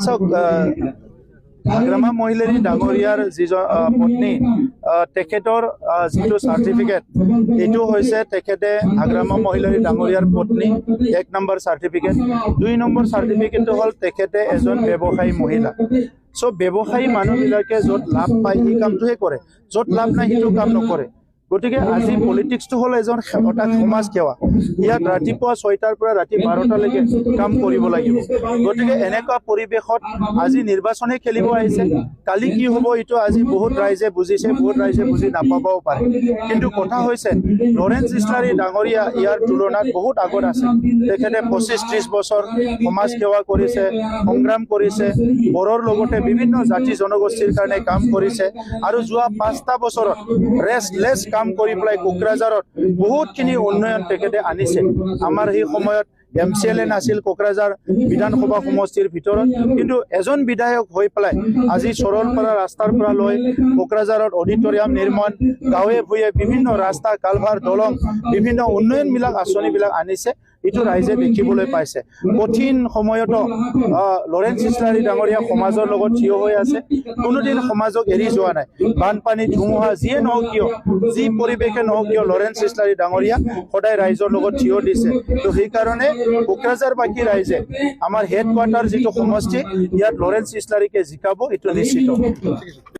চাওক হাগ্ৰামা মহিলাৰী ডাঙৰীয়াৰ যিজন পত্নী তেখেতৰ যিটো চাৰ্টিফিকেট এইটো হৈছে তেখেতে হাগ্ৰামা মহিলাৰী ডাঙৰীয়াৰ পত্নী 1 নম্বৰ চাৰ্টিফিকেট 2 নম্বৰ চাৰ্টিফিকেটটো হ'ল তেখেতে এজন ব্যৱসায়ী মহিলা সো ব্যৱসায়ী মানুহবিলাকে য'ত লাভ পায় এই কামটোহে কৰে য'ত লাভ নাই সেইটো কাম নকৰে গতিকে আজি পলিটিক্সটো হ'ল এজন এটা সমাজ সেৱা ইয়াত ৰাতিপুৱা 6টাৰ পৰা ৰাতি 12টালৈকে কাম কৰিব লাগিব গতিকে এনেকুৱা পৰিৱেশত আজি নিৰ্বাচনে খেলিব আহিছে কালি কি হ'ব এইটো আজি বহুত ৰাইজে বুজিছে বহুত ৰাইজে বুজি নাপাবও পাৰে কিন্তু কথা হৈছে লৰেন্স ইছলাৰী ডাঙৰীয়া ইয়াৰ তুলনাত বহুত আগত আছে তেখেতে 25-30 বছৰ সমাজ সেৱা কৰিছে সংগ্ৰাম কৰিছে বৰৰ লগতে বিভিন্ন জাতি জনগোষ্ঠীৰ কাৰণে কাম কৰিছে আৰু যোৱা 5টা বছৰত ৰেষ্টলেছ কাম কৰি পেলাই কোকৰাঝাৰত বহুতখিনি উন্নয়ন তেখেতে আনিছে আমাৰ এই সময়ত MCLA নাছিল কোকৰাঝাৰ বিধানসভা সমষ্টিৰ ভিতৰত কিন্তু এজন বিধায়ক হৈ পেলাই আজি সৰলপাৰা ৰাস্তাৰ পৰা লৈ কোকৰাঝাৰত অডিটৰিয়াম নিৰ্মাণ গাঁৱে ভূঞে বিভিন্ন ৰাস্তা কালভাৰ দলং বিভিন্ন উন্নয়নবিলাক আঁচনিবিলাক আনিছে এইটো ৰাইজে দেখিবলৈ পাইছে কঠিন সময়তো লৰেন্স ইছলাৰী ডাঙৰীয়া সমাজৰ লগত থিয় হৈ আছে কোনোদিন সমাজক এৰি যোৱা নাই বানপানী ধুমুহা যিয়ে নহওক কিয় যি পৰিৱেশে নহওক কিয় লৰেন্স ইছলাৰী ডাঙৰীয়া সদায় ৰাইজৰ লগত থিয় দিছে তো সেইকাৰণে কোকৰাঝাৰবাসী ৰাইজে আমাৰ হেডকোৱাৰ্টাৰ যিটো সমষ্টি ইয়াত লৰেন্স ইছলাৰীকে জিকাব এইটো নিশ্চিত